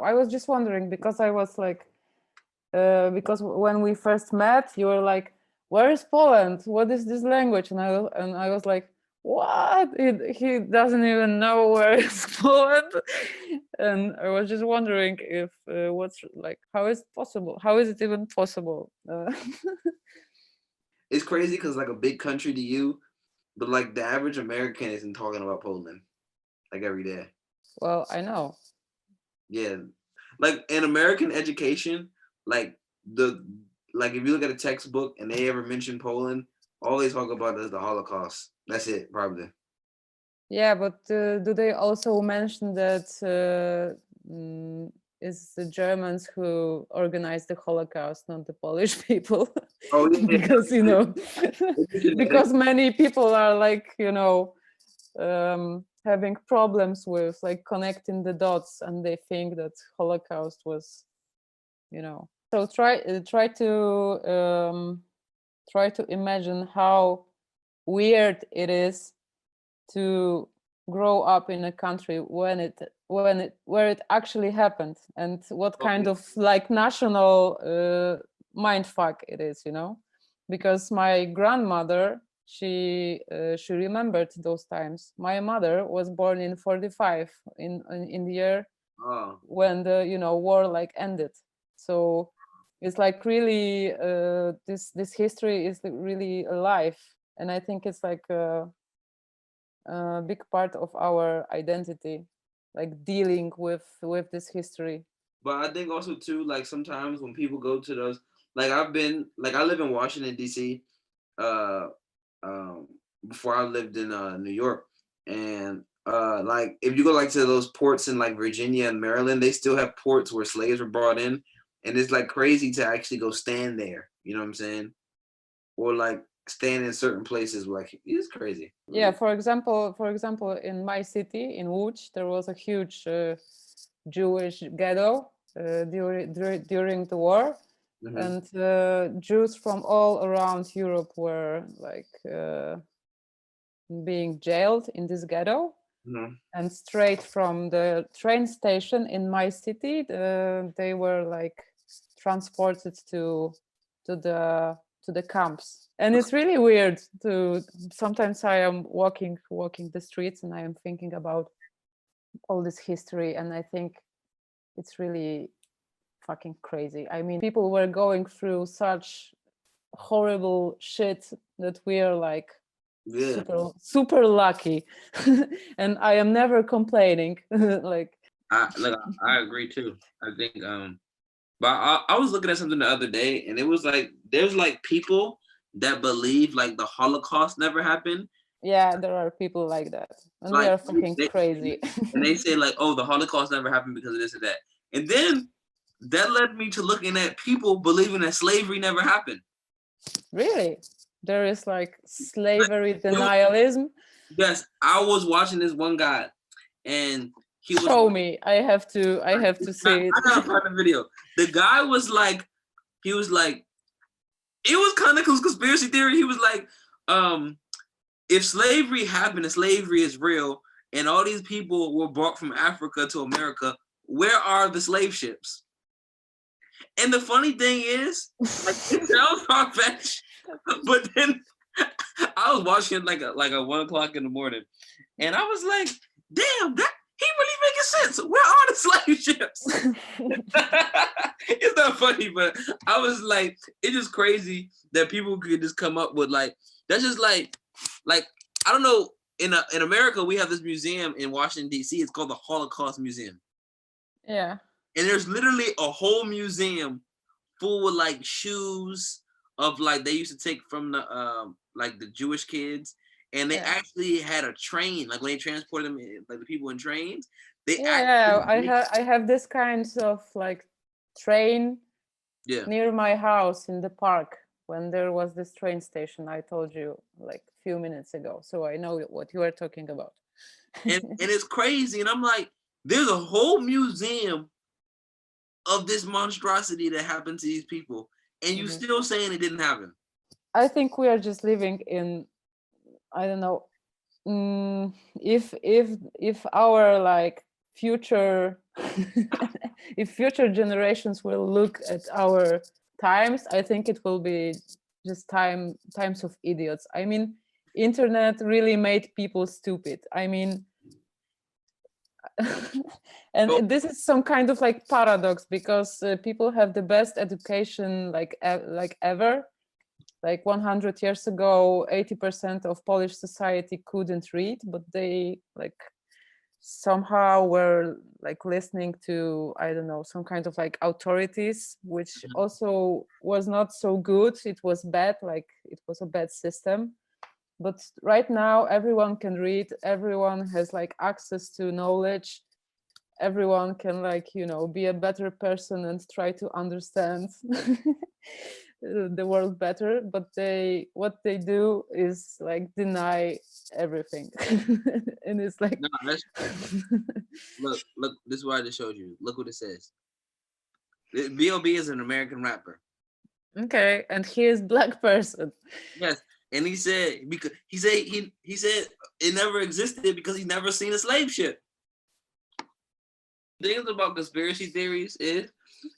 I was just wondering because I was like, because when we first met, you were like, "Where is Poland? What is this language?" And I was like, "What? He doesn't even know where is Poland." And I was just wondering if what's like, how is it possible? How is it even possible? It's crazy because like a big country to you, but like the average American isn't talking about Poland like every day. Well, I know. Yeah, like in American education, like the like if you look at a textbook and they ever mention Poland, all they talk about is the Holocaust. That's it, probably. Yeah, but do they also mention that it's the Germans who organized the Holocaust, not the Polish people? Oh yeah, Because because many people are like having problems with like connecting the dots, and they think that Holocaust was, So try to imagine how weird it is to grow up in a country where it actually happened, and what kind of like national mind fuck it is, because my grandmother, she remembered those times. My mother was born in 45 in the year when the war like ended. So it's like really this history is really alive, and I think it's like a big part of our identity, like dealing with this history. But I think also too, like sometimes when people go to those, like I live in Washington D.C. Uh, um, before I lived in New York, and like if you go like to those ports in like Virginia and Maryland, they still have ports where slaves were brought in, and it's like crazy to actually go stand there. You know what I'm saying? Or like stand in certain places. Like it's crazy. Yeah, for example, in my city in Łódź, there was a huge Jewish ghetto during the war. And Jews from all around Europe were like being jailed in this ghetto. And straight from the train station in my city, they were like transported to the camps. And it's really weird to sometimes I am walking the streets and I am thinking about all this history, and I think it's really fucking crazy. I mean, people were going through such horrible shit that we are like super lucky. And I am never complaining. like I agree too. I think but I was looking at something the other day, and it was like there's like people that believe like the Holocaust never happened. Yeah, there are people like that, and they Like are fucking crazy. and they say like, oh, the Holocaust never happened because of this or that, and then that led me to looking at people believing that slavery never happened. Really? There is like slavery denialism? Yes, I was watching this one guy, and he was. Show me. I have to see it. I gotta find the video. The guy was like, he was like, it was kind of conspiracy theory. He was like, if slavery happened and slavery is real, and all these people were brought from Africa to America, where are the slave ships? And the funny thing is, like, it sounds far-fetched, but then I was watching it like a 1 o'clock in the morning, and I was like, damn, that he really making sense. Where are the slave ships? It's not funny, but I was like, it's just crazy that people could just come up with like, that's just like I don't know. In America, we have this museum in Washington D.C. It's called the Holocaust Museum. Yeah. And there's literally a whole museum full with like shoes of like they used to take from the like the Jewish kids, and they actually had a train, like when they transported them, like the people in trains. I have this kind of like train near my house in the park when there was this train station I told you like a few minutes ago. So I know what you are talking about. and it's crazy, and I'm like, there's a whole museum of this monstrosity that happened to these people, and you still saying it didn't happen. I think we are just living in, I don't know, if our like future if future generations will look at our times, I think it will be just times of idiots. I mean, internet really made people stupid. I mean, and this is some kind of like paradox, because people have the best education like ever. Like 100 years ago, 80% of Polish society couldn't read, but they like somehow were like listening to, I don't know, some kind of like authorities, which also was not so good. It was bad, like it was a bad system. But right now everyone can read, everyone has like access to knowledge, everyone can like, you know, be a better person and try to understand the world better, but what they do is like deny everything. And it's like No, look, this is what I just showed you. Look what it says. B.O.B. is an American rapper. Okay, and he is black person. Yes, and he said because he said it never existed because he never seen a slave ship. The thing about conspiracy theories is,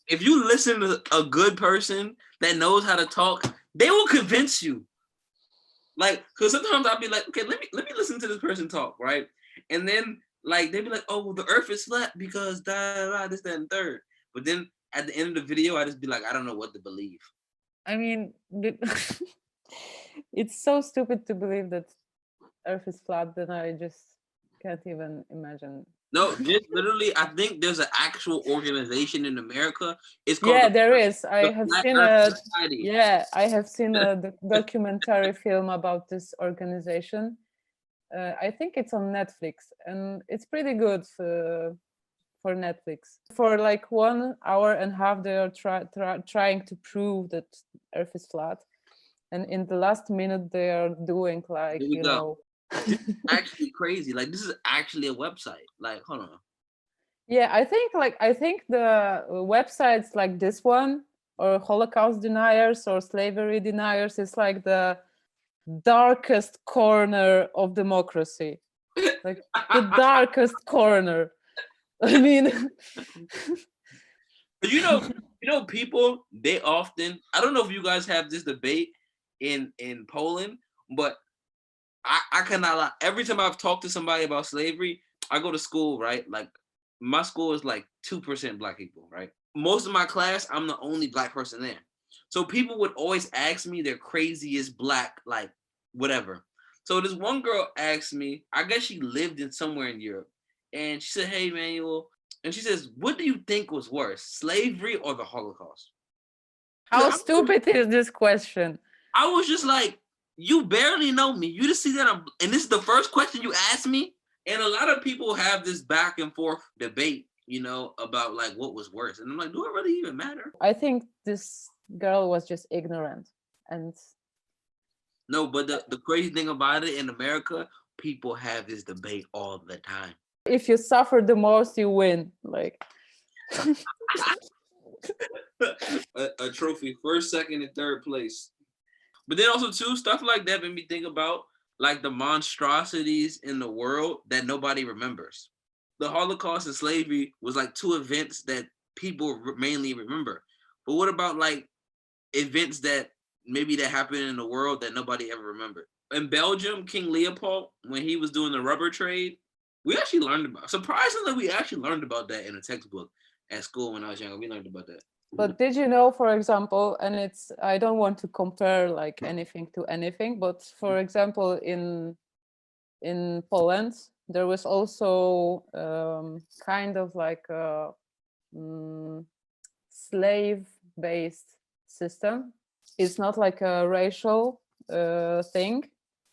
if you listen to a good person that knows how to talk, they will convince you. Like, because sometimes I'll be like, okay, let me listen to this person talk, right? And then like they'd be like, oh, well, the earth is flat because this, that, and third. But then at the end of the video, I just be like, I don't know what to believe. I mean, it's so stupid to believe that earth is flat that I just can't even imagine. No, just literally, I think there's an actual organization in America. It's called There is. I have Black seen Earth Society. I have seen a documentary film about this organization. I think it's on Netflix, and it's pretty good for Netflix. For like 1 hour and a half, they are trying to prove that Earth is flat, and in the last minute, they are doing like, you know. This is actually crazy. Like, this is actually a website. Like, hold on. Yeah, I think the websites like this one, or Holocaust deniers or slavery deniers, is like the darkest corner of democracy. Like the darkest corner. I mean, you know, people, they often, I don't know if you guys have this debate in Poland, but I cannot lie. Every time I've talked to somebody about slavery, I go to school, right? Like, my school is like 2% black people, right? Most of my class, I'm the only black person there. So people would always ask me their craziest black, like, whatever. So this one girl asked me, I guess she lived in somewhere in Europe, and she said, hey, Emmanuel, and she says, what do you think was worse, slavery or the Holocaust? how stupid is this question? I was just like, you barely know me. You just see that and this is the first question you asked me. And a lot of people have this back and forth debate, you know, about like what was worse. And I'm like, do it really even matter? I think this girl was just ignorant. And no, but the crazy thing about it, in America, people have this debate all the time. If you suffer the most, you win. Like a trophy, first, second, and third place. But then also too, stuff like that made me think about like the monstrosities in the world that nobody remembers. The Holocaust and slavery was like 2 events that people mainly remember. But what about like events that maybe that happened in the world that nobody ever remembered? In Belgium, King Leopold, when he was doing the rubber trade, we actually learned about, surprisingly, we actually learned about that in a textbook at school when I was younger. We learned about that. But did you know, for example, and I don't want to compare like anything to anything, but for example, in Poland, there was also kind of like a slave-based system. It's not like a racial thing,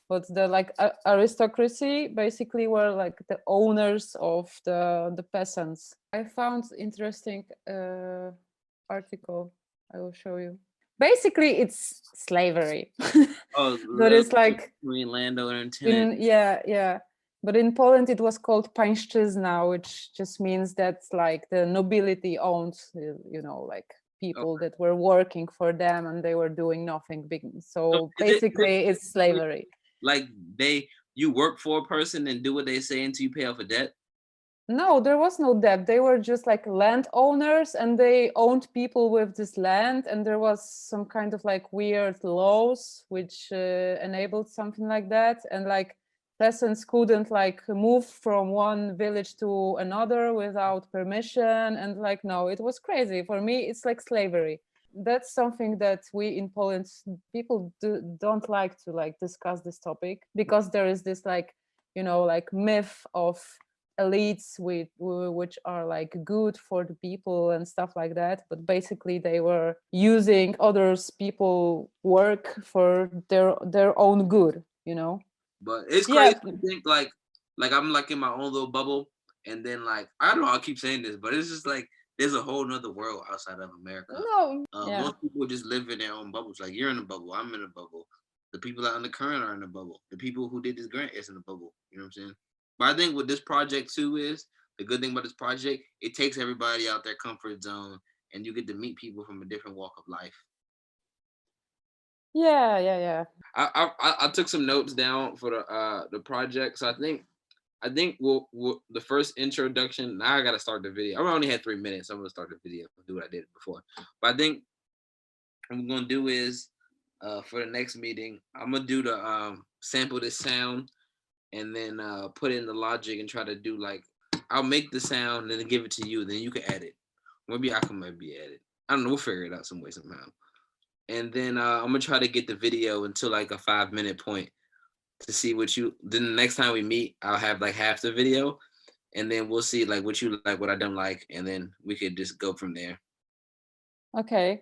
but the like aristocracy basically were like the owners of the peasants. I found interesting article. I will show you. Basically, it's slavery. But it's like landowner and tenant. Yeah. But in Poland, it was called pańszczyzna, which just means that like the nobility owned, you know, like people that were working for them and they were doing nothing big. So basically, it's slavery. Like you work for a person and do what they say until you pay off a debt. No, there was no debt. They were just like landowners, and they owned people with this land, and there was some kind of like weird laws which enabled something like that, and like peasants couldn't like move from one village to another without permission, and like, no, it was crazy. For me, it's like slavery. That's something that we in Poland, people don't like to like discuss this topic, because there is this like, you know, like myth of elites which are like good for the people and stuff like that, but basically they were using others people work for their own good, you know. But it's Yeah. crazy to think like I'm like in my own little bubble, and then like I don't know, I keep saying this, but it's just like there's a whole nother world outside of America. No. Yeah. Most people just live in their own bubbles. Like you're in a bubble, I'm in a bubble. The people at Undercurrent are in a bubble. The people who did this grant is in a bubble. You know what I'm saying? But I think what this project too is, the good thing about this project, it takes everybody out their comfort zone, and you get to meet people from a different walk of life. Yeah. I took some notes down for the project, so I think we'll the first introduction. Now I gotta start the video. I only had 3 minutes. So I'm gonna start the video. Do what I did before. But I think what I'm gonna do is for the next meeting, I'm gonna do the sample this sound and then put in the logic and try to do like I'll make the sound and then give it to you. Then you can edit. Maybe I can maybe edit. I don't know. We'll figure it out some way somehow. And then I'm gonna try to get the video until like a 5-minute point to see what you. Then the next time we meet, I'll have like half the video, and then we'll see like what you like, what I don't like, and then we could just go from there. Okay.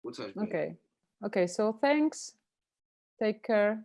We'll touch base. Okay. So thanks. Take care.